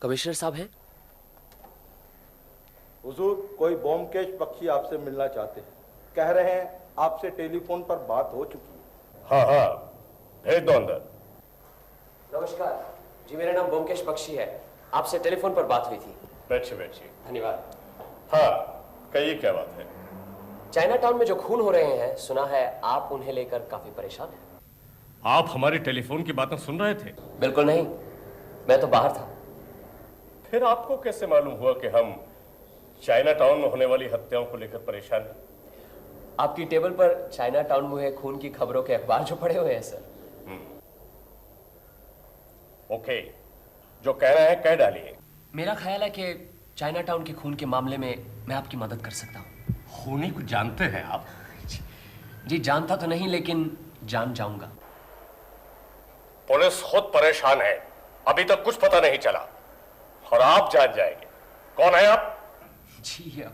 Commissioner साहब हैं? हुजूर, कोई ब्योमकेश बख्शी आपसे मिलना चाहते हैं। कह रहे हैं आपसे टेलीफोन पर बात हो चुकी है। हाँ हाँ, भेज दो अंदर। नमस्कार जी, मेरा नाम ब्योमकेश बख्शी है। आपसे टेलीफोन पर बात हुई थी। बैठिए बैठिए। धन्यवाद। हाँ, कहिए क्या बात है। चाइना टाउन में जो खून हो रहे हैं, सुना है आप उन्हें लेकर काफी परेशान हैं। आप हमारी टेलीफोन की बातें सुन रहे थे? बिल्कुल नहीं, मैं तो बाहर था। फिर आपको कैसे मालूम हुआ कि हम चाइना टाउन में होने वाली हत्याओं को लेकर परेशान हैं? आपकी टेबल पर चाइना टाउन में हुए खून की खबरों के अखबार जो पड़े हुए हैं सर। ओके, जो कह रहे हैं कह डालिए। मेरा ख्याल है कि चाइना टाउन के खून के मामले में मैं आपकी मदद कर सकता हूँ। खूनी को जानते हैं आप? जी जानता तो नहीं, लेकिन जान जाऊंगा। पुलिस खुद परेशान है, अभी तक कुछ पता नहीं चला और आप जान जाएंगे। कौन है आप? जी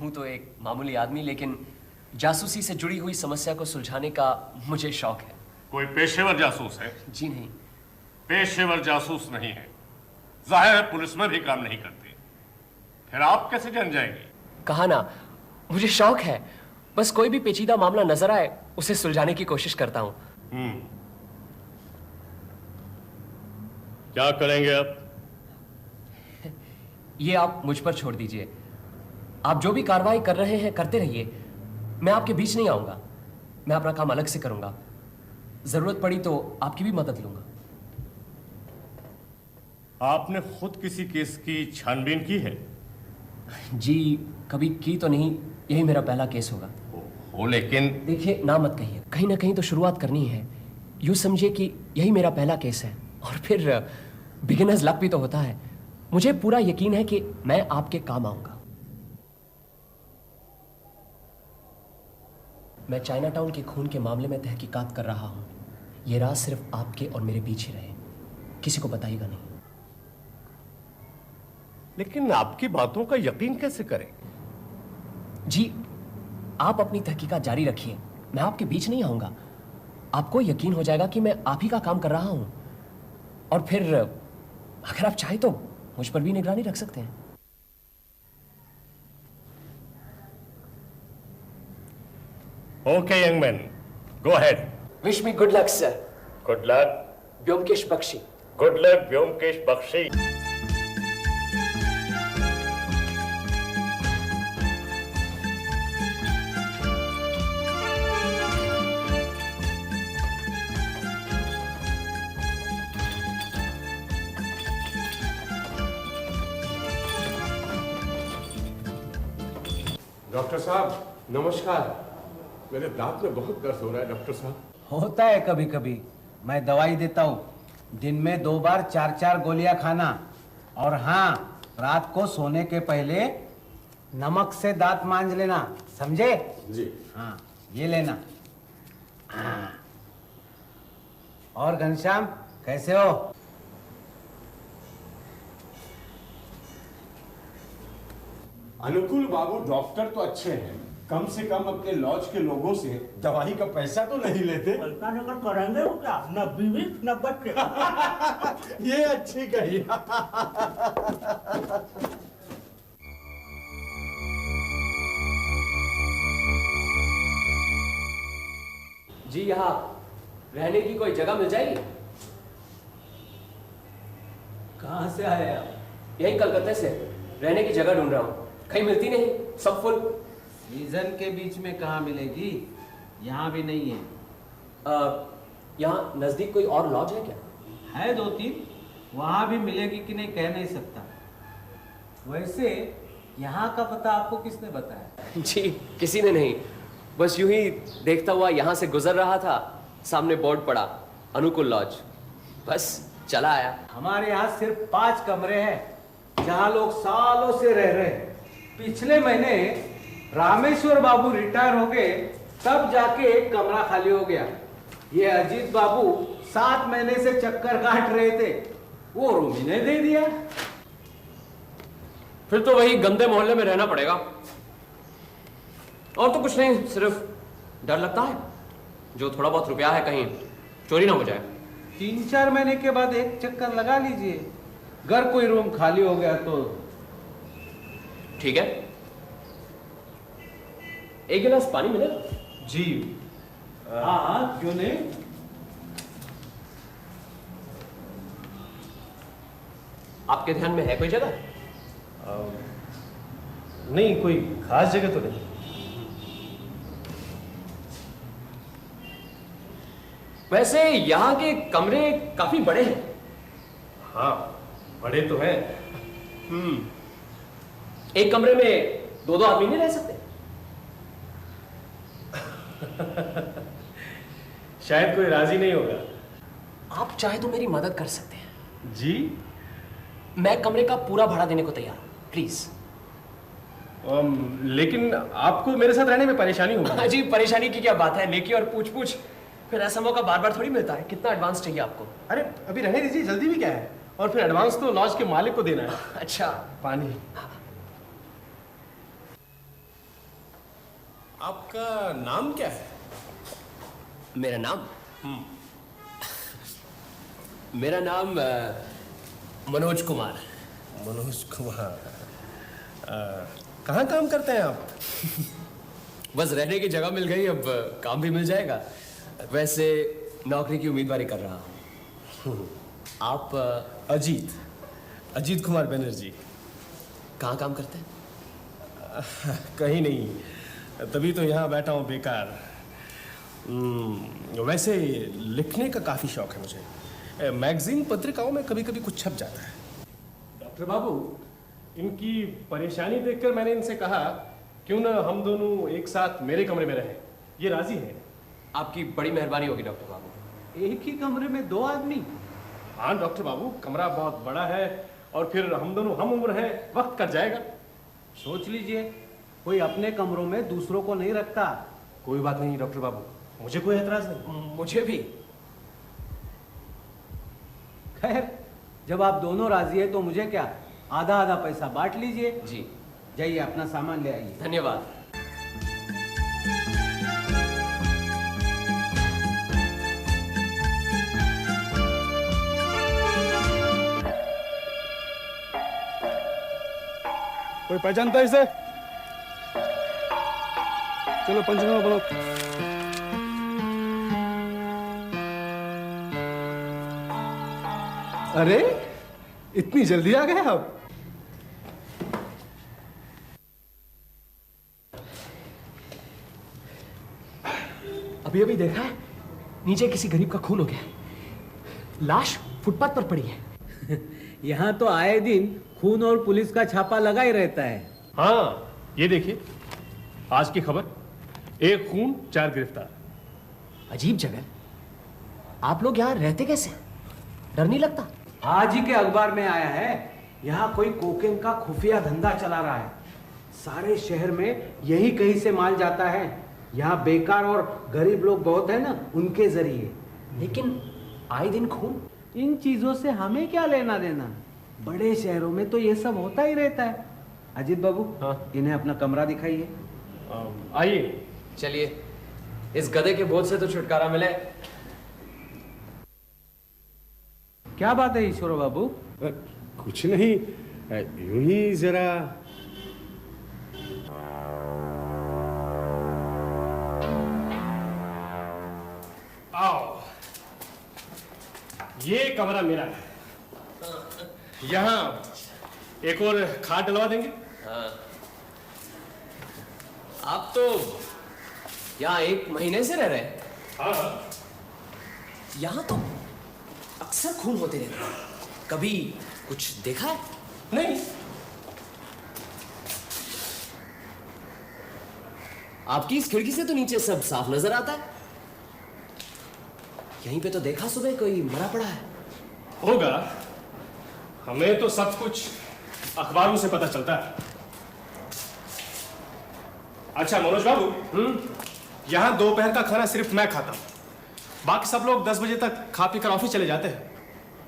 हूँ तो एक मामूली आदमी, लेकिन जासूसी से जुड़ी हुई समस्या को सुलझाने का मुझे शौक है। कोई पेशेवर जासूस है? जी नहीं। पेशेवर जासूस नहीं है, जाहिर है पुलिस में भी काम नहीं करते। फिर आप कैसे जान जाएंगे? कहा ना, मुझे शौक है। बस कोई भी पेचीदा मामला नजर आए उसे सुलझाने की कोशिश करता हूँ। क्या करेंगे आप? ये आप मुझ पर छोड़ दीजिए। आप जो भी कार्रवाई कर रहे हैं करते रहिए, मैं आपके बीच नहीं आऊंगा। मैं अपना काम अलग से करूंगा। जरूरत पड़ी तो आपकी भी मदद लूंगा। आपने खुद किसी केस की छानबीन की है? जी कभी की तो नहीं, यही मेरा पहला केस होगा। हो, लेकिन देखिए, ना मत कहिए, कहीं ना कहीं तो शुरुआत करनी है। यूं समझिए कि यही मेरा पहला केस है, और फिर बिगिनर्स लक भी तो होता है। मुझे पूरा यकीन है कि मैं आपके काम आऊंगा। मैं चाइना टाउन के खून के मामले में तहकीकात कर रहा हूं। यह राज सिर्फ आपके और मेरे बीच ही रहे, किसी को बताइएगा नहीं। लेकिन आपकी बातों का यकीन कैसे करें? जी आप अपनी तहकीकात जारी रखिए, मैं आपके बीच नहीं आऊंगा। आपको यकीन हो जाएगा कि मैं आप ही का काम कर रहा हूं, और फिर अगर आप चाहें तो मुझ पर भी निगरानी रख सकते हैं। Okay young man, go ahead. Wish me good luck sir. Good luck. Byomkesh Bakshi. Good luck Byomkesh Bakshi. Doctor साहब नमस्कार। मेरे दांत में बहुत दर्द हो रहा है डॉक्टर साहब। होता है कभी कभी, मैं दवाई देता हूँ। दिन में 2 बार 4-4 गोलियां खाना, और हाँ, रात को सोने के पहले नमक से दांत मांज लेना, समझे? जी हाँ, ये लेना। हाँ। और घनश्याम कैसे हो? अनुकूल बाबू डॉक्टर तो अच्छे हैं, कम से कम अपने लॉज के लोगों से दवाई का पैसा तो नहीं लेते। पैसा लेकर करेंगे वो क्या? न बीवी न बच्चे। ये अच्छी कही। जी यहाँ रहने की कोई जगह मिल जाएगी? कहाँ से आए आप? यही कलकत्ते से रहने की जगह ढूंढ रहा हूँ, कहीं मिलती नहीं, सब फुल। सीजन के बीच में कहाँ मिलेगी? यहाँ भी नहीं है। यहाँ नजदीक कोई और लॉज है क्या? है 2-3, वहाँ भी मिलेगी कि नहीं कह नहीं सकता। वैसे यहाँ का पता आपको किसने बताया? जी किसी ने नहीं, बस यूं ही देखता हुआ यहाँ से गुजर रहा था, सामने बोर्ड पड़ा अनुकूल लॉज, बस चला आया। हमारे यहाँ सिर्फ 5 कमरे हैं जहाँ लोग सालों से रह रहे हैं। पिछले महीने रामेश्वर बाबू रिटायर हो गए, तब जाके एक कमरा खाली हो गया। ये अजीत बाबू 7 महीने से चक्कर काट रहे थे, वो रूम इन्हें दे दिया। फिर तो वही गंदे मोहल्ले में रहना पड़ेगा। और तो कुछ नहीं, सिर्फ डर लगता है जो थोड़ा बहुत रुपया है कहीं चोरी ना हो जाए। 3-4 महीने के बाद एक चक्कर लगा लीजिए, अगर कोई रूम खाली हो गया तो ठीक है, एक गिलास पानी मिलेगा? जी हाँ, क्यों नहीं। आपके ध्यान में है कोई जगह? नहीं, कोई खास जगह तो नहीं। वैसे यहाँ के कमरे काफी बड़े हैं। हाँ, बड़े तो हैं। एक कमरे में दो आदमी नहीं रह सकते? शायद कोई राजी नहीं होगा। आप चाहे तो मेरी मदद कर सकते हैं। जी? मैं कमरे का पूरा भाड़ा देने को तैयार हूं, प्लीज। लेकिन आपको मेरे साथ रहने में परेशानी होगी। जी, परेशानी की क्या बात है, नेकी और पूछ पूछ, फिर ऐसा मौका बार बार थोड़ी मिलता है। कितना एडवांस चाहिए आपको? अरे अभी रहने दीजिए, जल्दी भी क्या है। और फिर एडवांस तो लॉज के मालिक को देना है। अच्छा, पानी। आपका नाम क्या है? मेरा नाम मेरा नाम मनोज कुमार। मनोज कुमार। कहाँ काम करते हैं आप? बस रहने की जगह मिल गई, अब काम भी मिल जाएगा। वैसे नौकरी की उम्मीदवारी कर रहा हूँ। आप? अजीत कुमार बनर्जी। कहाँ काम करते हैं? कहीं नहीं, तभी तो यहाँ बैठा हूँ बेकार। वैसे लिखने का काफी शौक है मुझे। मैगजीन पत्रिकाओं में कभी कभी कुछ छप जाता है। डॉक्टर बाबू, इनकी परेशानी देखकर मैंने इनसे कहा क्यों ना हम दोनों एक साथ मेरे कमरे में रहें। ये राजी हैं। आपकी बड़ी मेहरबानी होगी डॉक्टर बाबू। एक ही कमरे में दो आदमी? हाँ डॉक्टर बाबू, कमरा बहुत बड़ा है और फिर हम दोनों हम उम्र हैं, वक्त कट जाएगा। सोच लीजिए, कोई अपने कमरों में दूसरों को नहीं रखता। कोई बात नहीं डॉक्टर बाबू, मुझे कोई एतराज नहीं। मुझे भी। खैर, जब आप दोनों राजी है तो मुझे क्या, आधा आधा पैसा बांट लीजिए। जी, जाइए अपना सामान ले आइए। धन्यवाद। कोई पहचानता है इसे? चलो पंचनामा बनाओ। अरे इतनी जल्दी आ गए आप? अभी अभी देखा है, नीचे किसी गरीब का खून हो गया, लाश फुटपाथ पर पड़ी है। यहाँ तो आए दिन खून और पुलिस का छापा लगा ही रहता है। हाँ, ये देखिए आज की खबर, 1 खून 4 गिरफ्तार। अजीब जगह, आप लोग यहाँ रहते कैसे? डर नहीं लगता? आज ही के अखबार में आया है, यहाँ कोई कोकेन का खुफिया धंधा चला रहा है। सारे शहर में यही कहीं से माल जाता है। यहाँ बेकार और गरीब लोग बहुत है ना, उनके जरिए। लेकिन आए दिन खून। इन चीजों से हमें क्या लेना देना, बड़े शहरों में तो ये सब होता ही रहता है। अजीत बाबू, हाँ? इन्हें अपना कमरा दिखाइए। आइए। चलिए, इस गधे के बोझ से तो छुटकारा मिले। क्या बात है ईश्वर बाबू? कुछ नहीं, यूं ही जरा। आओ, ये कमरा मेरा है। यहाँ एक और खाट डलवा देंगे। आप तो यहाँ 1 महीने से रह रहे हैं। हाँ, यहाँ तो अक्सर खून होते रहते हैं, कभी कुछ देखा है? नहीं। आपकी इस खिड़की से तो नीचे सब साफ नजर आता है। यहीं पे तो देखा सुबह कोई मरा पड़ा है। होगा, हमें तो सब कुछ अखबारों से पता चलता है। अच्छा मनोज बाबू, यहाँ दोपहर का खाना सिर्फ मैं खाता हूँ, बाकी सब लोग 10 बजे तक खा पी कर ऑफिस चले जाते हैं।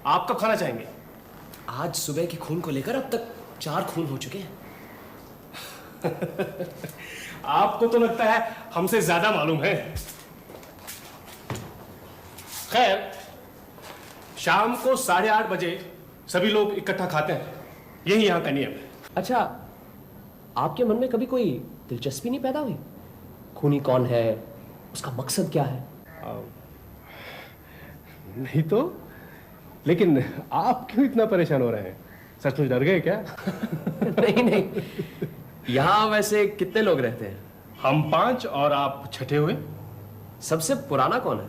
आप कब खाना चाहेंगे? आज सुबह के खून को लेकर अब तक 4 खून हो चुके हैं। आपको तो लगता है हमसे ज्यादा मालूम है। खैर, शाम को 8:30 बजे सभी लोग इकट्ठा खाते हैं, यही यहाँ का नियम है। अच्छा, आपके मन में कभी कोई दिलचस्पी नहीं पैदा हुई? खूनी कौन है, उसका मकसद क्या है? नहीं तो, लेकिन आप क्यों इतना परेशान हो रहे हैं? सचमुच डर गए क्या? नहीं नहीं, यहाँ वैसे कितने लोग रहते हैं? हम 5 और आप छठे हुए। सबसे पुराना कौन है?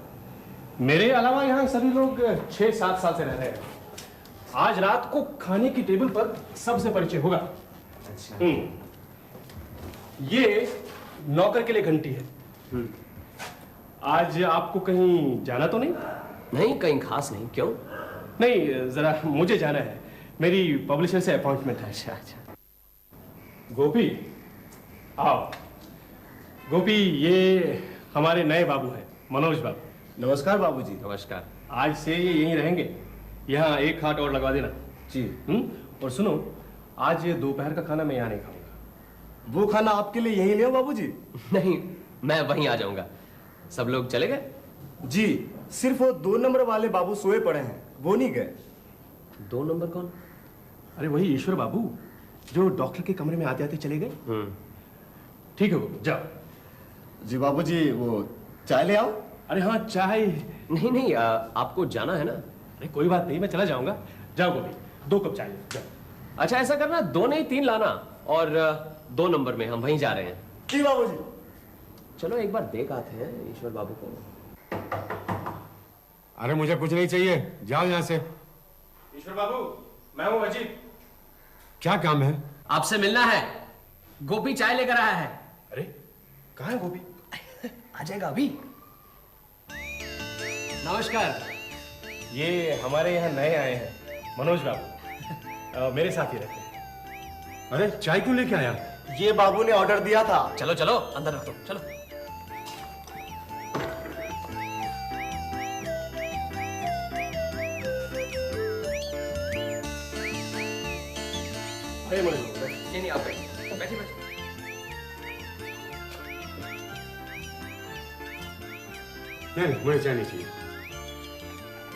मेरे अलावा यहाँ सभी लोग 6-7 साल से रह रहे हैं। आज रात को खाने की टेबल पर सबसे परिचय होगा। अच्छा। ये नौकर के लिए घंटी है। आज आपको कहीं जाना तो नहीं? नहीं, कहीं खास नहीं। क्यों? नहीं, जरा मुझे जाना है, मेरी पब्लिशर से अपॉइंटमेंट है। अच्छा अच्छा। गोपी, आओ। गोपी, ये हमारे नए बाबू हैं, मनोज बाबू। नमस्कार बाबूजी। नमस्कार। आज से ये यहीं रहेंगे, यहाँ एक खाट और लगवा देना। जी। और सुनो, आज ये दोपहर का खाना मैं यहाँ नहीं खाऊंगा। वो खाना आपके लिए यही ले बाबूजी? नहीं, मैं वहीं आ जाऊंगा। सब लोग चले गए? जी, सिर्फ वो 2 नंबर वाले बाबू सोए पड़े हैं, वो नहीं गए। 2 नंबर कौन? अरे वही ईश्वर बाबू, जो डॉक्टर के कमरे में आते आते चले गए। ठीक है, वो जाओ। जी बाबूजी, वो चाय ले आओ। अरे हाँ, चाय। नहीं नहीं, आपको जाना है ना? अरे कोई बात नहीं, मैं चला जाऊंगा। जाओ गोपी, 2 कप चाय जाओ। अच्छा, ऐसा करना, 2 नहीं 3 लाना, और 2 नंबर में हम वहीं जा रहे हैं। जी बाबूजी। चलो एक बार देख आते हैं ईश्वर बाबू को। अरे मुझे कुछ नहीं चाहिए, जाओ यहाँ से। ईश्वर बाबू, मैं हूँ अजीत। क्या काम है? आपसे मिलना है। गोपी चाय लेकर आया है। अरे कहाँ है गोपी? आ जाएगा अभी। नमस्कार। ये हमारे यहाँ नए आए हैं, मनोज बाबू। मेरे साथ ही रहते हैं। अरे चाय क्यों लेके आया? ये बाबू ने ऑर्डर दिया था। चलो चलो, अंदर रख दो, चलो। अरे मनोज बाबू, बैठ। नहीं नहीं, आप बैठिए बैठिए बैठिए। नहीं, मुझे चाय नहीं चाहिए।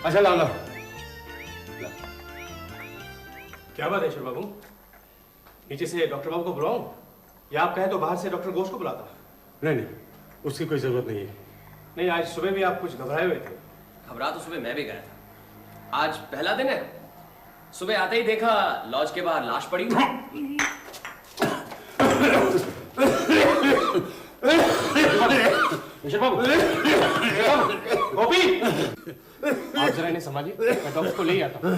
अच्छा ला ला। क्या बात है ईश्वर बाबू? नीचे से डॉक्टर बाबू को बुलाऊं, या आप कहें तो बाहर से डॉक्टर घोष को बुलाता? नहीं नहीं, उसकी कोई जरूरत नहीं है। नहीं, आज सुबह भी आप कुछ घबराए हुए थे। घबरा तो सुबह मैं भी गया था। आज पहला दिन है। सुबह आते ही देखा लॉज के बाहर लाश पड़ी हुई। ईश्वर बाबू, गोपी, आप जरा इन्हें संभालिए, मैं डॉक्टर को ले ही आता हूँ।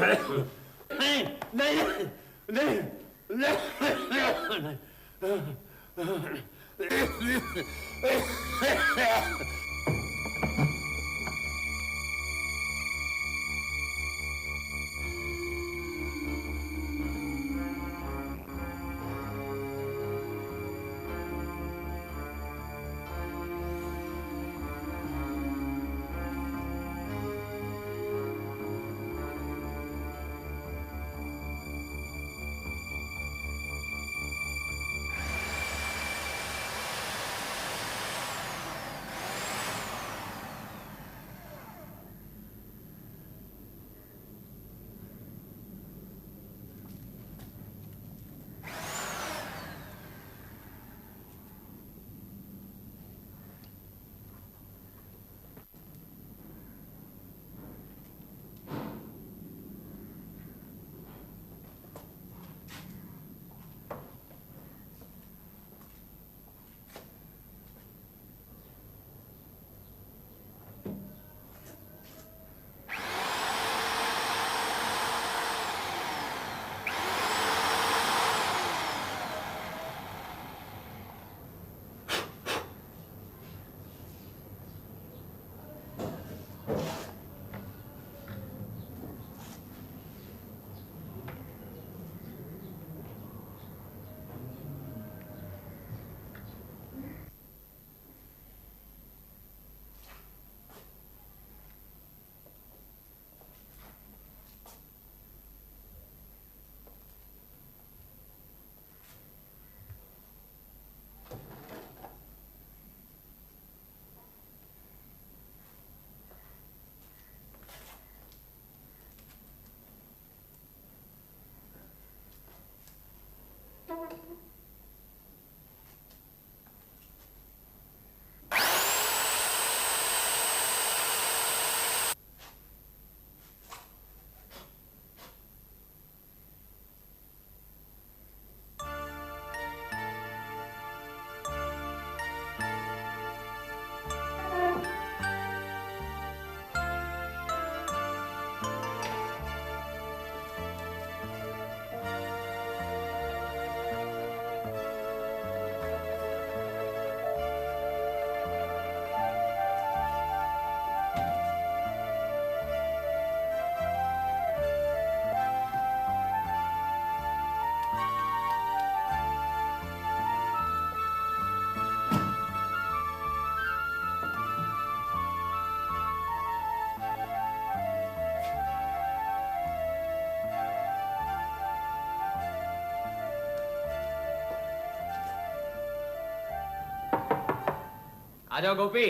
आ जाओ गोपी।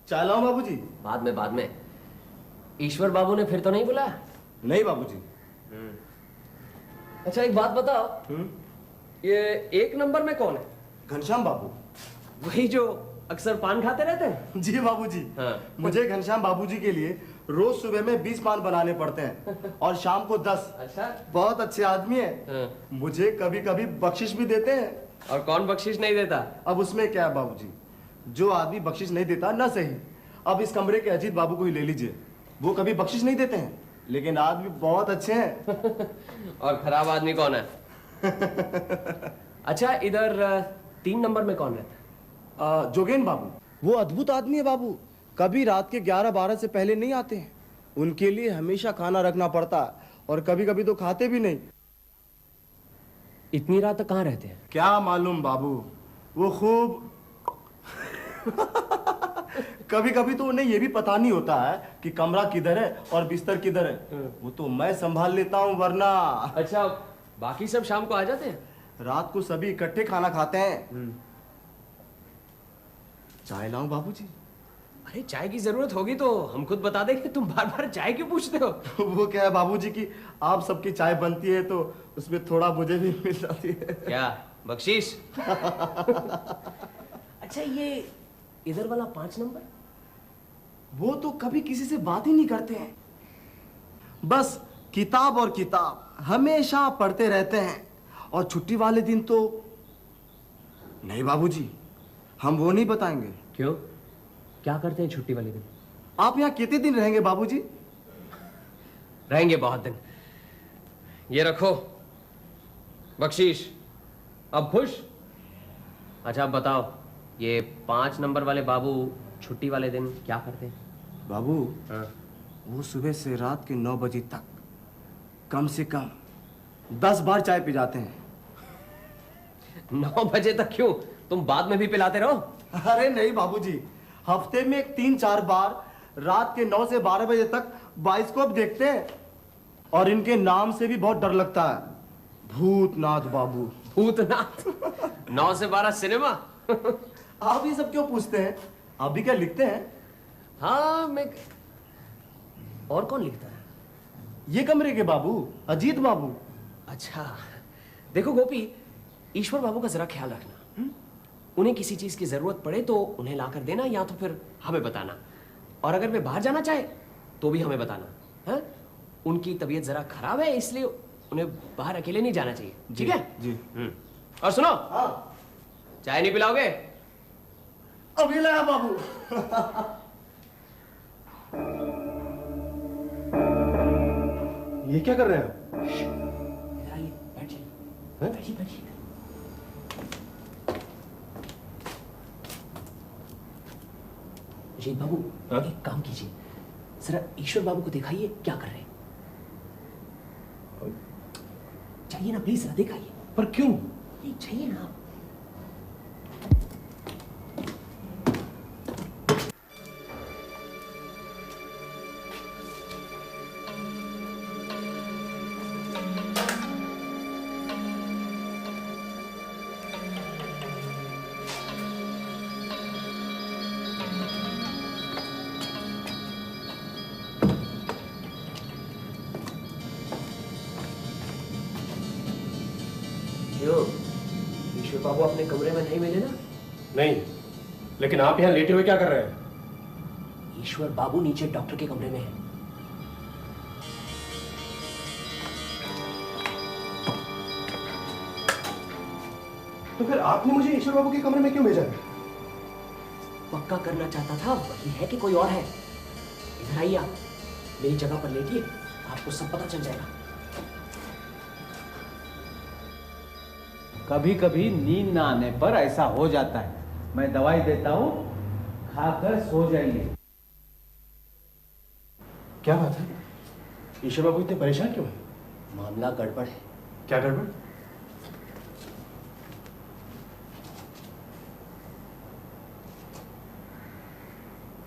चाय लाऊं बाबूजी? बाद में ईश्वर बाबू ने फिर तो नहीं बुलाया? नहीं बाबूजी। अच्छा एक बात बताओ, ये 1 नंबर में कौन है? घनश्याम बाबू। वही जो अक्सर पान खाते रहते हैं? जी बाबूजी। हाँ। मुझे घनश्याम बाबूजी के लिए रोज सुबह में 20 पान बनाने पड़ते हैं और शाम को 10। अच्छा। बहुत अच्छे आदमी है। हाँ। मुझे कभी कभी बख्शिश भी देते हैं। और कौन बख्शिश नहीं देता? अब उसमें क्या है बाबूजी, जो आदमी बख्शिश नहीं देता ना सही। अब इस कमरे के अजीत बाबू को ही ले लीजिए, वो कभी बख्शिश नहीं देते हैं, लेकिन आदमी बहुत अच्छे हैं। और खराब आदमी कौन है? अच्छा इधर 3 नंबर में कौन रहता है? जोगेन बाबू। वो अद्भुत आदमी है बाबू, कभी रात के 11-12 से पहले नहीं आते हैं। उनके लिए हमेशा खाना रखना पड़ता है और कभी कभी तो खाते भी नहीं। इतनी रात तक कहाँ रहते हैं? क्या मालूम बाबू, वो खूब कभी कभी तो उन्हें ये भी पता नहीं होता है कि कमरा किधर है और बिस्तर किधर है। वो तो मैं संभाल लेता हूँ वरना। अच्छा बाकी सब शाम को आ जाते हैं? रात को सभी इकट्ठे खाना खाते हैं। चाय लाऊं बाबूजी? अरे चाय की जरूरत होगी तो हम खुद बता देंगे, तुम बार बार चाय क्यों पूछते हो? वो क्या है बाबूजी की आप सबकी चाय बनती है तो उसमें थोड़ा मुझे भी मिल जाती है। क्या बख्शीश? अच्छा ये इधर वाला 5 नंबर? वो तो कभी किसी से बात ही नहीं करते हैं, बस किताब और किताब हमेशा पढ़ते रहते हैं। और छुट्टी वाले दिन तो नहीं बाबूजी, हम वो नहीं बताएंगे। क्यों, क्या करते हैं छुट्टी वाले दिन? आप यहाँ कितने दिन रहेंगे बाबूजी? रहेंगे बहुत दिन। ये रखो बख्शीश। अब खुश? अच्छा अब बताओ, ये 5 नंबर वाले बाबू छुट्टी वाले दिन क्या करते हैं? बाबू वो सुबह से रात के 9 बजे तक कम से कम 10 बार चाय पी जाते हैं। 9 बजे तक क्यों, तुम बाद में भी पिलाते रहो। अरे नहीं बाबूजी, हफ्ते में 3-4 बार रात के 9 से 12 बजे तक बाइस्कोप देखते हैं। और इनके नाम से भी बहुत डर लगता है, भूतनाथ बाबू। भूतनाथ? 9 से 12 सिनेमा? आप ये सब क्यों पूछते हैं, आप भी क्या लिखते हैं? हाँ मैं। और कौन लिखता है? ये कमरे के बाबू, अजीत बाबू। अच्छा देखो गोपी, ईश्वर बाबू का जरा ख्याल रखना। उन्हें किसी चीज की जरूरत पड़े तो उन्हें लाकर देना, या तो फिर हमें बताना। और अगर वे बाहर जाना चाहे तो भी हमें बताना। है उनकी तबीयत जरा खराब है, इसलिए उन्हें बाहर अकेले नहीं जाना चाहिए। ठीक है जी। और सुनो, हाँ चाय नहीं पिलाओगे? अभी लाया बाबू। ये क्या कर रहे हैं आप? इधर आइए, बैठिए। बैठिए बैठिए। अजीत बाबू एक काम कीजिए, जरा ईश्वर बाबू को दिखाइए क्या कर रहे हैं। चाहिए ना प्लीज, जरा दिखाइए। पर क्यों? नहीं चाहिए ना। ईश्वर बाबू अपने कमरे में नहीं मिले ना? नहीं, लेकिन आप यहाँ लेटे हुए क्या कर रहे हैं? ईश्वर बाबू नीचे डॉक्टर के कमरे में है। तो फिर आपने मुझे ईश्वर बाबू के कमरे में क्यों भेजा है? पक्का करना चाहता था वही है कि कोई और है। इधर आइए, आप मेरी जगह पर लेटिए, आपको सब पता चल जाएगा। कभी कभी नींद ना आने पर ऐसा हो जाता है। मैं दवाई देता हूँ, खाकर सो जाइए। क्या बात है? ईश्वर बाबू इतने परेशान क्यों हैं? मामला गड़बड़ है। क्या गड़बड़?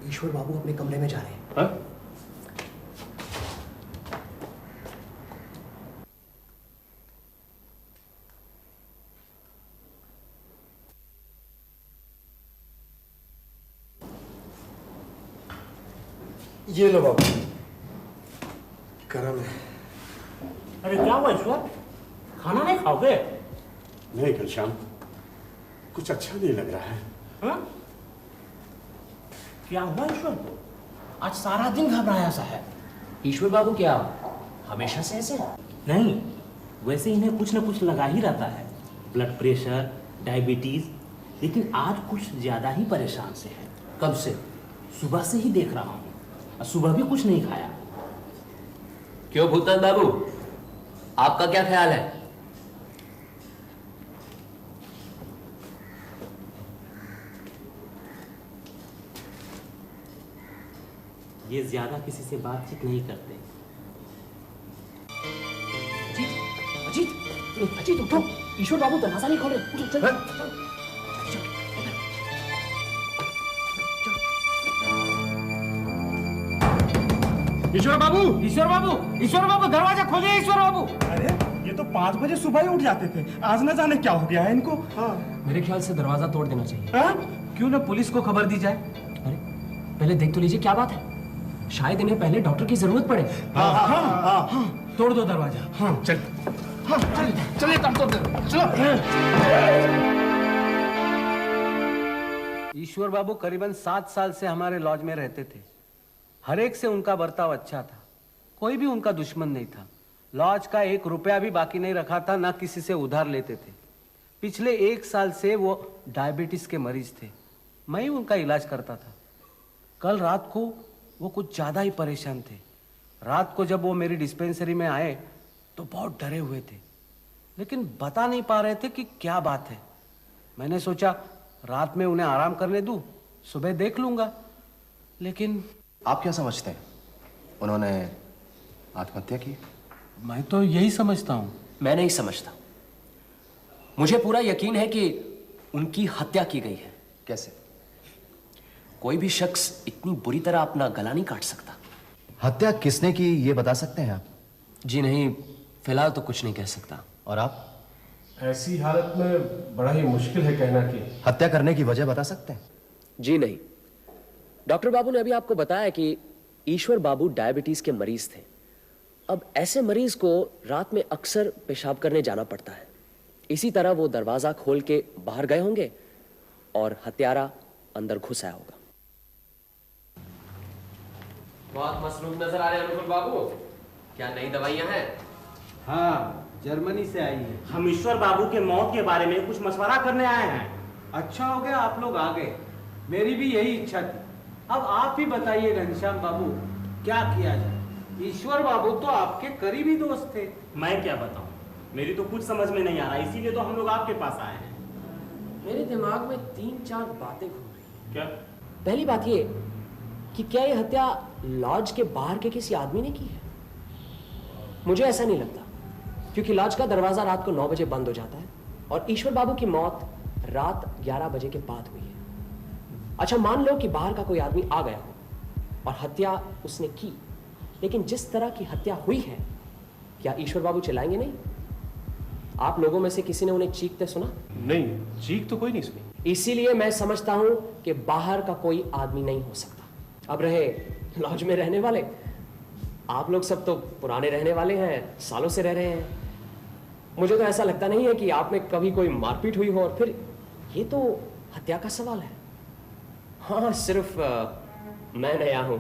ईश्वर बाबू अपने कमरे में जा रहे हैं। हाँ? ये लो बाबू, गरम है। अरे क्या हुआ ईश्वर, खाना नहीं खाओगे? नहीं घनश्याम, कुछ अच्छा नहीं लग रहा है। हाँ? क्या हुआ ईश्वर को? आज सारा दिन घबराया सा है। ईश्वर बाबू क्या हमेशा से ऐसे? नहीं, वैसे इन्हें कुछ न कुछ लगा ही रहता है, ब्लड प्रेशर, डायबिटीज, लेकिन आज कुछ ज्यादा ही परेशान से है। कब से? सुबह से ही देख रहा हूँ, और सुबह भी कुछ नहीं खाया। क्यों भूतनाथ बाबू, आपका क्या ख्याल है? ये ज्यादा किसी से बातचीत नहीं करते। अजीत, अजीत उठो, ईश्वर बाबू दरवाजा नहीं खोल रहे। उठो, चल। ईश्वर बाबू, ईश्वर बाबू, ईश्वर बाबू, दरवाजा खोलिए ईश्वर बाबू। अरे ये तो 5 बजे सुबह ही उठ जाते थे, आज न जाने क्या हो गया है इनको। हाँ। मेरे ख्याल से दरवाजा तोड़ देना चाहिए। हाँ? क्यों ना पुलिस को खबर दी जाए? अरे पहले देख तो लीजिए क्या बात है, शायद इन्हें पहले डॉक्टर की जरूरत पड़े। तोड़ दो दरवाजा। हाँ चल, हाँ चलिए तोड़ दो, चलो। ईश्वर बाबू करीबन 7 साल से हमारे लॉज में रहते थे। हर एक से उनका बर्ताव अच्छा था, कोई भी उनका दुश्मन नहीं था। लॉज का 1 रुपया भी बाकी नहीं रखा था, ना किसी से उधार लेते थे। पिछले 1 साल से वो डायबिटीज के मरीज थे, मैं ही उनका इलाज करता था। कल रात को वो कुछ ज्यादा ही परेशान थे। रात को जब वो मेरी डिस्पेंसरी में आए तो बहुत डरे हुए थे, लेकिन बता नहीं पा रहे थे कि क्या बात है। मैंने सोचा रात में उन्हें आराम करने दूं, सुबह देख लूंगा। लेकिन आप क्या समझते हैं, उन्होंने आत्महत्या की? मैं तो यही समझता हूं। मैं नहीं समझता, मुझे पूरा यकीन है कि उनकी हत्या की गई है। कैसे? कोई भी शख्स इतनी बुरी तरह अपना गला नहीं काट सकता। हत्या किसने की ये बता सकते हैं आप? जी नहीं, फिलहाल तो कुछ नहीं कह सकता। और आप? ऐसी हालत में बड़ा ही मुश्किल है कहना कि हत्या करने की वजह बता सकते हैं? जी नहीं, डॉक्टर बाबू ने अभी आपको बताया कि ईश्वर बाबू डायबिटीज के मरीज थे। अब ऐसे मरीज को रात में अक्सर पेशाब करने जाना पड़ता है, इसी तरह वो दरवाजा खोल के बाहर गए होंगे और हत्यारा अंदर घुस आया होगा। बहुत मसरूफ नजर आ रहे हैं अनुकुल बाबू, क्या नई दवाइयां हैं? हाँ, जर्मनी से आई है। हम ईश्वर बाबू के मौत के बारे में कुछ मशवरा करने आए हैं। अच्छा हो गया आप लोग आ गए, मेरी भी यही इच्छा थी। अब आप ही बताइए घनश्याम बाबू, क्या किया जाए? ईश्वर बाबू तो आपके करीबी दोस्त थे। मैं क्या बताऊं, मेरी तो कुछ समझ में नहीं आ रहा, इसीलिए तो हम लोग आपके पास आए हैं। मेरे दिमाग में 3-4 बातें घूम रही हैं। क्या? पहली बात ये कि क्या ये हत्या लॉज के बाहर के किसी आदमी ने की है? मुझे ऐसा नहीं लगता, क्योंकि लॉज का दरवाजा रात को 9 बजे बंद हो जाता है और ईश्वर बाबू की मौत रात 11 बजे के बाद हुई है। अच्छा, मान लो कि बाहर का कोई आदमी आ गया हो और हत्या उसने की, लेकिन जिस तरह की हत्या हुई है, क्या ईश्वर बाबू चिल्लाएंगे नहीं? आप लोगों में से किसी ने उन्हें चीखते सुना? नहीं, चीख तो कोई नहीं सुनी। इसीलिए मैं समझता हूं कि बाहर का कोई आदमी नहीं हो सकता। अब रहे लॉज में रहने वाले, आप लोग सब तो पुराने रहने वाले हैं, सालों से रह रहे हैं। मुझे तो ऐसा लगता नहीं है कि आप में कभी कोई मारपीट हुई हो, और फिर ये तो हत्या का सवाल है। हाँ, सिर्फ मैं नया हूं,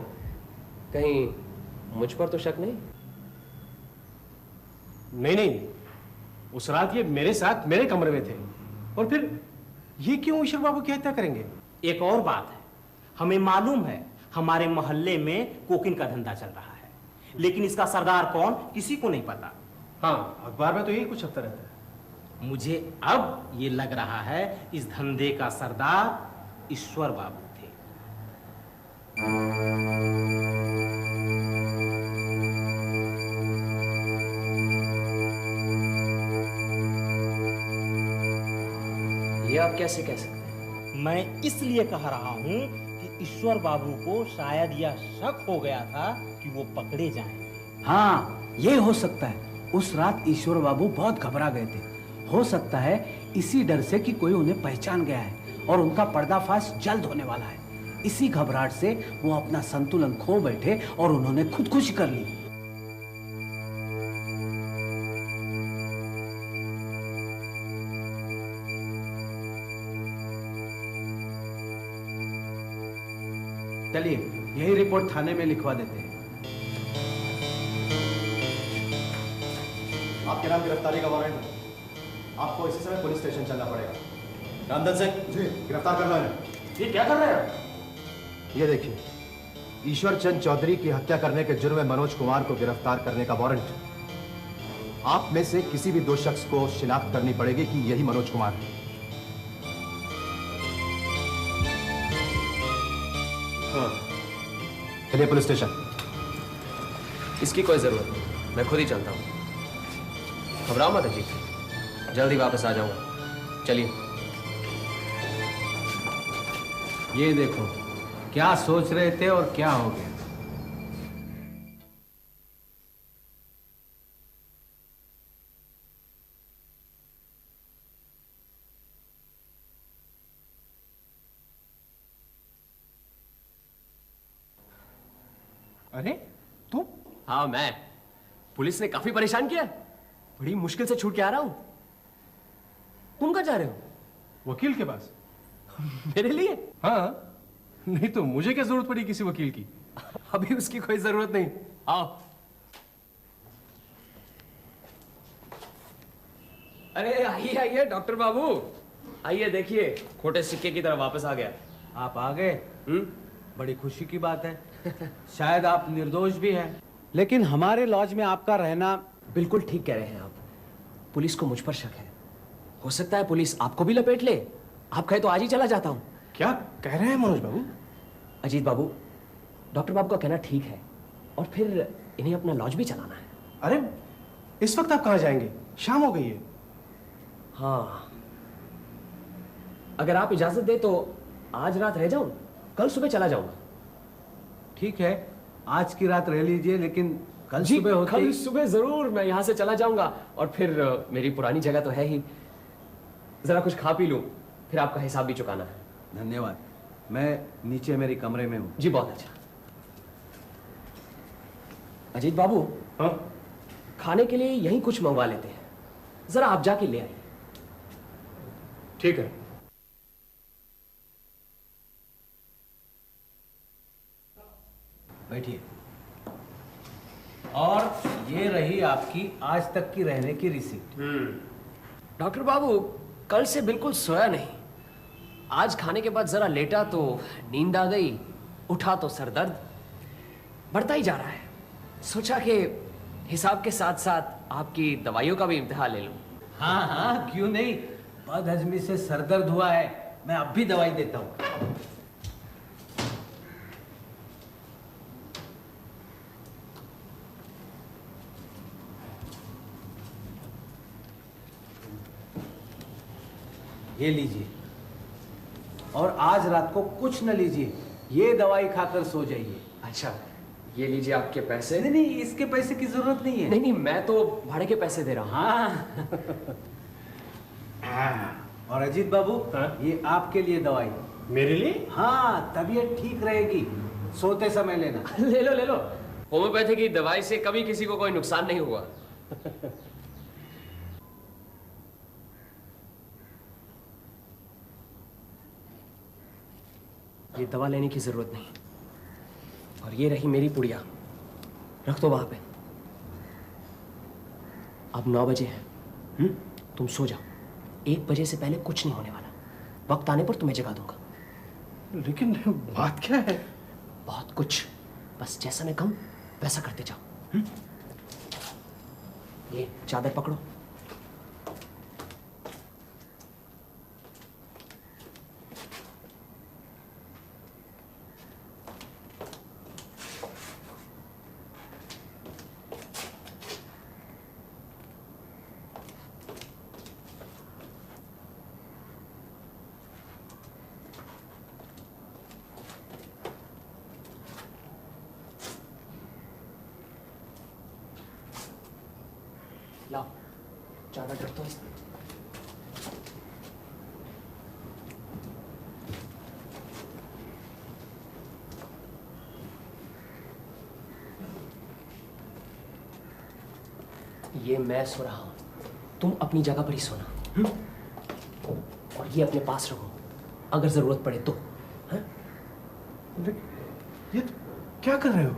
कहीं मुझ पर तो शक नहीं? नहीं, उस रात ये मेरे साथ मेरे कमरे में थे, और फिर ये क्यों ईश्वर बाबू की हत्या करेंगे? एक और बात है, हमें मालूम है हमारे मोहल्ले में कोकीन का धंधा चल रहा है, लेकिन इसका सरदार कौन किसी को नहीं पता। हाँ, अखबार में तो यही कुछ छपता रहता है। मुझे अब ये लग रहा है इस धंधे का सरदार ईश्वर बाबू थे। ये आप कैसे कह सकते हैं? मैं इसलिए कह रहा हूं कि ईश्वर बाबू को शायद यह शक हो गया था कि वो पकड़े जाएं। हाँ, ये हो सकता है। उस रात ईश्वर बाबू बहुत घबरा गए थे। हो सकता है इसी डर से कि कोई उन्हें पहचान गया है और उनका पर्दाफाश जल्द होने वाला है। इसी घबराहट से वो अपना संतुलन खो बैठे और उन्होंने खुदकुशी कर ली। चलिए यही रिपोर्ट थाने में लिखवा देते हैं। आपके नाम गिरफ्तारी का वारंट है। आपको इसी समय पुलिस स्टेशन चलना पड़ेगा। रामधन सिंह जी, गिरफ्तार कर लो इन्हें। ये क्या कर रहे हैं? ये देखिए, ईश्वर चंद चौधरी की हत्या करने के जुर्म में मनोज कुमार को गिरफ्तार करने का वारंट। आप में से किसी भी दो शख्स को शिनाख्त करनी पड़ेगी कि यही मनोज कुमार है। हाँ, चलिए पुलिस स्टेशन। इसकी कोई जरूरत नहीं, मैं खुद ही चलता हूँ। घबराओ मत अजीत, जल्दी वापस आ जाऊंगा। चलिए। ये देखो क्या सोच रहे थे और क्या हो गया। अरे तू? हाँ मैं। पुलिस ने काफी परेशान किया, बड़ी मुश्किल से छूट के आ रहा हूं। तुम कहाँ जा रहे हो? वकील के पास। मेरे लिए? हाँ, नहीं तो मुझे क्या जरूरत पड़ी किसी वकील की? अभी उसकी कोई जरूरत नहीं। आओ। अरे आइए आइए डॉक्टर बाबू, आइए देखिए, खोटे सिक्के की तरह वापस आ गया। आप आ गए? बड़ी खुशी की बात है। शायद आप निर्दोष भी हैं, लेकिन हमारे लॉज में आपका रहना। बिल्कुल ठीक कह रहे हैं आप। पुलिस को मुझ पर शक है। हो सकता है पुलिस आपको भी लपेट ले। आप कहे तो आज ही चला जाता हूं। क्या कह रहे हैं मनोज बाबू? अजीत बाबू, डॉक्टर बाबू का कहना ठीक है, और फिर इन्हें अपना लॉज भी चलाना है। अरे इस वक्त आप कहाँ जाएंगे? शाम हो गई है। हाँ, अगर आप इजाजत दे तो आज रात रह जाऊं, कल सुबह चला जाऊंगा। ठीक है, आज की रात रह लीजिए, लेकिन कल जी, सुबह होते कल ही। सुबह जरूर मैं यहां से चला जाऊंगा, और फिर मेरी पुरानी जगह तो है ही, जरा कुछ खा पी लूं, फिर आपका हिसाब भी चुकाना है। धन्यवाद। मैं नीचे मेरे कमरे में हूँ। जी बहुत अच्छा। अजीत बाबू, हाँ? खाने के लिए यहीं कुछ मंगवा लेते हैं, जरा आप जाके ले आइए। ठीक है। बैठिए। और ये रही आपकी आज तक की रहने की रिसीप्ट। डॉक्टर बाबू, कल से बिल्कुल सोया नहीं। आज खाने के बाद जरा लेटा तो नींद आ गई, उठा तो सर दर्द बढ़ता ही जा रहा है। सोचा कि हिसाब के साथ साथ आपकी दवाइयों का भी इम्तिहान ले लूं। हाँ हाँ, क्यों नहीं। बदहजमी से सरदर्द हुआ है, मैं अब भी दवाई देता हूँ। ये लीजिए, और आज रात को कुछ न लीजिए, ये दवाई खाकर सो जाइए। अच्छा, ये लीजिए आपके पैसे। नहीं नहीं, इसके पैसे की जरूरत नहीं है। नहीं नहीं, मैं तो भाड़े के पैसे दे रहा हूँ। हाँ। और अजीत बाबू, हाँ? ये आपके लिए दवाई। मेरे लिए? हाँ, तबीयत ठीक रहेगी, सोते समय लेना। ले लो ले लो, होम्योपैथी की दवाई से कभी किसी को कोई नुकसान नहीं हुआ। ये दवा लेने की जरूरत नहीं, और ये रही मेरी पुड़िया, रख दो वहां पे। अब 9 बजे हैं। तुम सो जाओ, 1 बजे से पहले कुछ नहीं होने वाला। वक्त आने पर तुम्हें जगा दूंगा। लेकिन बात क्या है? बहुत कुछ, बस जैसा मैं कहूं वैसा करते जाओ। ये चादर पकड़ो। लाओ, चादर रख दो इसमें। ये मैं सो रहा हूं, तुम अपनी जगह पर ही सोना। और ये अपने पास रखो, अगर जरूरत पड़े तो। ये क्या कर रहे हो?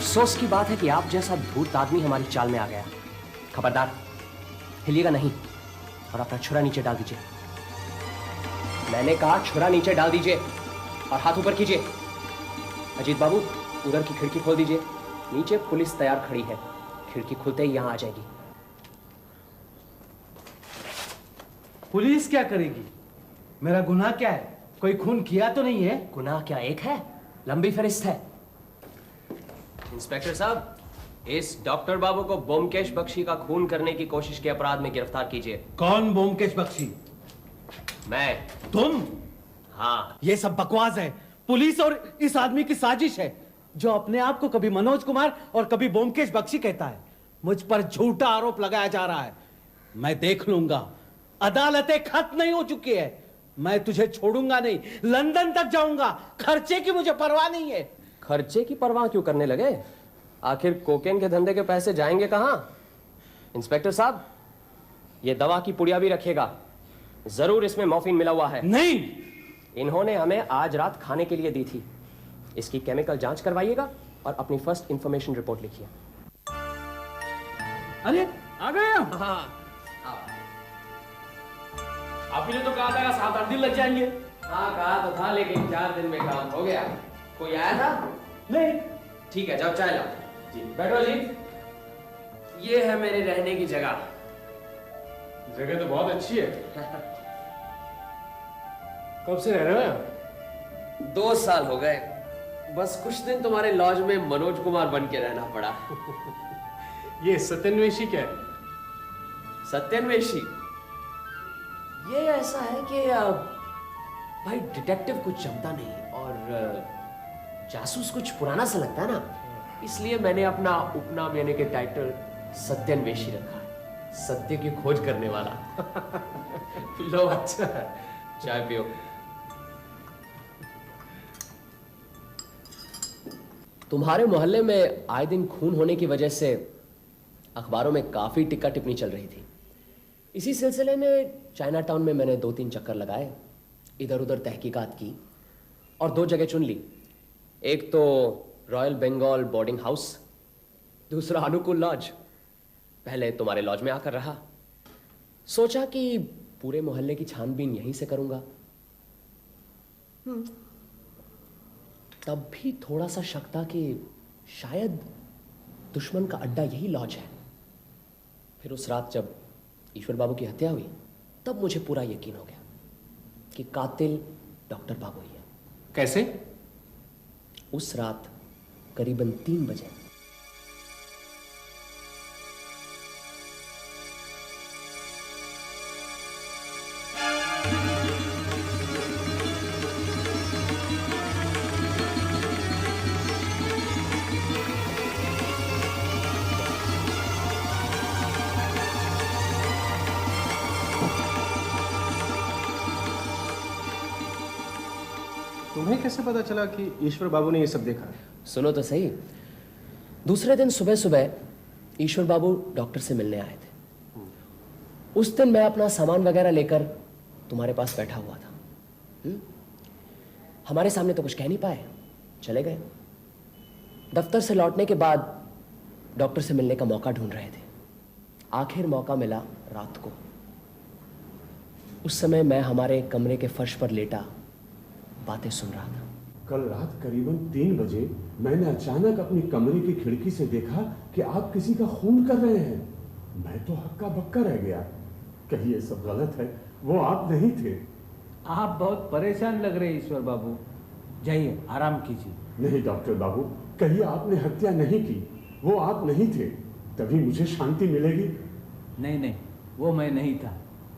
अफसोस की बात है कि आप जैसा धूर्त आदमी हमारी चाल में आ गया। खबरदार, हिलिएगा नहीं और अपना छुरा नीचे डाल दीजिए। मैंने कहा छुरा नीचे डाल दीजिए और हाथ ऊपर कीजिए। अजीत बाबू, उधर की खिड़की खोल दीजिए। नीचे पुलिस तैयार खड़ी है, खिड़की खुलते ही यहां आ जाएगी। पुलिस क्या करेगी? मेरा गुनाह क्या है? कोई खून किया तो नहीं है? गुनाह क्या एक है, लंबी फहरिस्त है। इंस्पेक्टर साहब, इस डॉक्टर बाबू को बोमकेश बख्शी का खून करने की कोशिश के अपराध में गिरफ्तार कीजिए। कौन बोमकेश बख्शी? मैं। तुम? हाँ। ये सब बकवास है। पुलिस और इस आदमी की साजिश है, जो अपने आप को कभी मनोज कुमार और कभी बोमकेश बख्शी कहता है। मुझ पर झूठा आरोप लगाया जा रहा है। मैं देख लूंगा। अदालतें खत्म नहीं हो चुकी है। मैं तुझे छोड़ूंगा नहीं, लंदन तक जाऊंगा। खर्चे की मुझे परवाह नहीं है। खर्चे की परवाह क्यों करने लगे? आखिर कोकेन के धंधे के पैसे जाएंगे कहां? इंस्पेक्टर साहब, ये दवा की पुड़िया भी रखिएगा, जरूर इसमें मॉर्फिन मिला हुआ है। नहीं, इन्होंने हमें आज रात खाने के लिए दी थी। इसकी केमिकल जांच करवाइएगा और अपनी फर्स्ट इंफॉर्मेशन रिपोर्ट लिखिए। अरे आ गए हम। हाँ, आप ही ने तो कहा था 7-8 दिन लग जाएंगे। हाँ कहा तो था, लेकिन 4 दिन में काम हो गया। कोई आया था? नहीं। ठीक है, जाओ चाय लाओ। जी बैठो जी। ये है मेरे रहने की जगह। जगह तो बहुत अच्छी है। कब से रह रहे हो यहाँ? 2 साल हो गए। बस कुछ दिन तुम्हारे लॉज में मनोज कुमार बन के रहना पड़ा। ये सत्यन्वेषी क्या है? सत्यन्वेषी ये ऐसा है कि भाई डिटेक्टिव कुछ जमता नहीं और जासूस कुछ पुराना सा लगता है ना, इसलिए मैंने अपना उपनाम यानी कि टाइटल सत्यन्वेषी रखा है। सत्य की खोज करने वाला। लो अच्छा चाय पियो। तुम्हारे मोहल्ले में आए दिन खून होने की वजह से अखबारों में काफी टिक्का टिप्पणी चल रही थी। इसी सिलसिले में चाइना टाउन में मैंने 2-3 चक्कर लगाए, इधर उधर तहकीकात की और 2 जगह चुन ली। एक तो रॉयल बंगाल बोर्डिंग हाउस, दूसरा अनुकूल लॉज। पहले तुम्हारे लॉज में आकर रहा, सोचा कि पूरे मोहल्ले की छानबीन यहीं से करूंगा। तब भी थोड़ा सा शक था कि शायद दुश्मन का अड्डा यही लॉज है। फिर उस रात जब ईश्वर बाबू की हत्या हुई, तब मुझे पूरा यकीन हो गया कि कातिल डॉक्टर बाबू ही है। कैसे? उस रात करीबन 3 बजे तुम्हें कैसे पता चला कि ईश्वर बाबू ने ये सब देखा? सुनो तो सही। दूसरे दिन सुबह सुबह ईश्वर बाबू डॉक्टर से मिलने आए थे। उस दिन मैं अपना सामान वगैरह लेकर तुम्हारे पास बैठा हुआ था। हमारे सामने तो कुछ कह नहीं पाए, चले गए। दफ्तर से लौटने के बाद डॉक्टर से मिलने का मौका ढूंढ रहे थे। आखिर मौका मिला रात को। उस समय मैं हमारे कमरे के फर्श पर लेटा बातें सुन रहा था। कल रात करीबन 3 बजे मैंने अचानक अपनी कमरे की खिड़की से देखा कि आप किसी का खून कर रहे हैं। मैं तो हक्का बक्का रह गया। कहीं ये सब गलत है? वो आप नहीं थे? आप बहुत परेशान लग रहे हैं ईश्वर बाबू, जाइए आराम कीजिए। नहीं डॉक्टर बाबू, कहिए आपने हत्या नहीं की, वो आप नहीं थे, तभी मुझे शांति मिलेगी। नहीं नहीं, वो मैं नहीं था।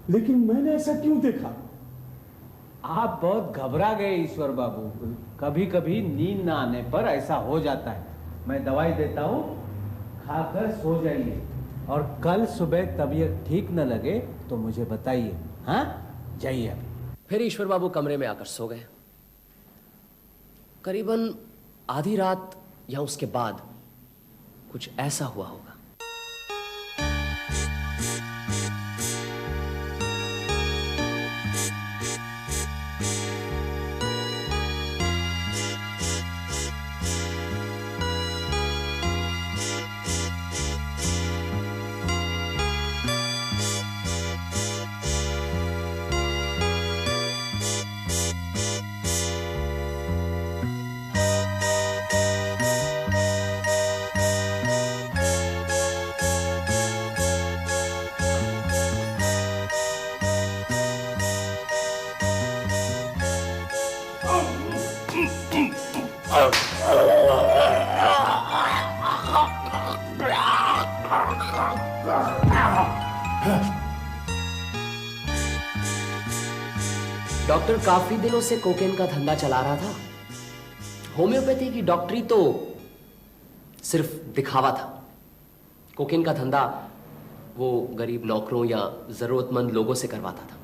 लेकिन मैंने ऐसा क्यों देखा? आप बहुत घबरा गए ईश्वर बाबू, कभी कभी नींद ना आने पर ऐसा हो जाता है। मैं दवाई देता हूँ, खाकर सो जाइए, और कल सुबह तबीयत ठीक न लगे तो मुझे बताइए। हाँ, जाइए अभी। फिर ईश्वर बाबू कमरे में आकर सो गए। करीबन आधी रात या उसके बाद कुछ ऐसा हुआ होगा। डॉक्टर काफी दिनों से कोकेन का धंधा चला रहा था। होम्योपैथी की डॉक्टरी तो सिर्फ दिखावा था। कोकेन का धंधा वो गरीब नौकरों या जरूरतमंद लोगों से करवाता था।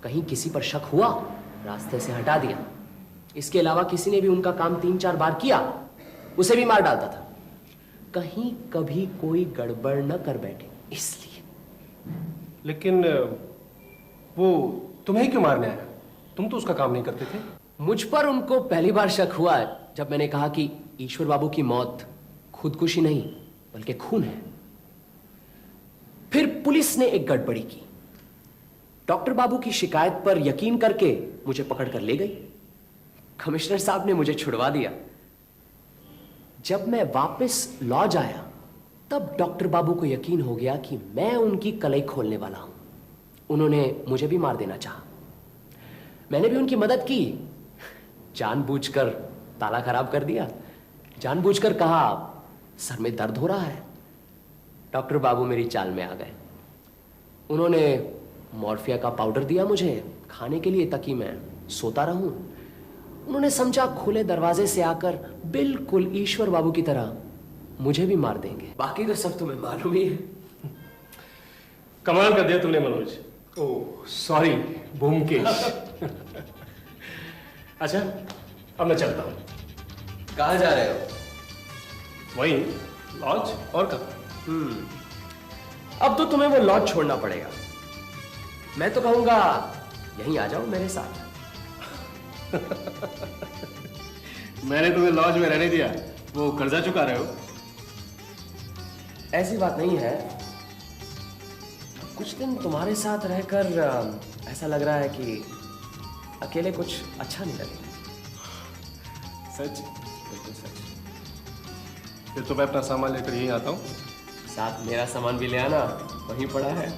कहीं किसी पर शक हुआ, रास्ते से हटा दिया। इसके अलावा किसी ने भी उनका काम 3-4 बार किया, उसे भी मार डालता था। कहीं कभी कोई गड़बड़ न कर बैठे, इसलिए। लेकिन वो तुम्हें क्यों मारने आया? तुम तो उसका काम नहीं करते थे। मुझ पर उनको पहली बार शक हुआ जब मैंने कहा कि ईश्वर बाबू की मौत खुदकुशी नहीं बल्कि खून है। फिर पुलिस ने एक गड़बड़ी की। डॉक्टर बाबू की शिकायत पर यकीन करके मुझे पकड़कर ले गई। कमिश्नर साहब ने मुझे छुड़वा दिया। जब मैं वापस लॉज आया तब डॉक्टर बाबू को यकीन हो गया कि मैं उनकी कलई खोलने वाला हूं। उन्होंने मुझे भी मार देना चाहा। मैंने भी उनकी मदद की, जानबूझकर ताला खराब कर दिया, जानबूझकर कहा सर में दर्द हो रहा है। डॉक्टर बाबू मेरी चाल में आ गए। उन्होंने मॉर्फिया का पाउडर दिया मुझे खाने के लिए ताकि मैं सोता रहूं। उन्होंने समझा खुले दरवाजे से आकर बिल्कुल ईश्वर बाबू की तरह मुझे भी मार देंगे। बाकी तो सब तुम्हें मालूम ही है। कमाल कर दिया तुमने मनोज। Oh sorry Byomkesh. अच्छा, अब मैं चलता हूँ। कहाँ जा रहे हो? वहीं लॉज, और कहाँ? अब तो तुम्हें वो लॉज छोड़ना पड़ेगा। मैं तो कहूंगा यहीं आ जाओ मेरे साथ। मैंने तुम्हें लॉज में रहने दिया, वो कर्जा चुका रहे हो? ऐसी बात नहीं है। कुछ दिन तुम्हारे साथ रहकर ऐसा लग रहा है कि अकेले कुछ अच्छा नहीं लगेगा। सच? बिल्कुल सच। फिर तो मैं अपना सामान लेकर यहीं आता हूँ। साथ मेरा सामान भी ले आना, वहीं पड़ा है।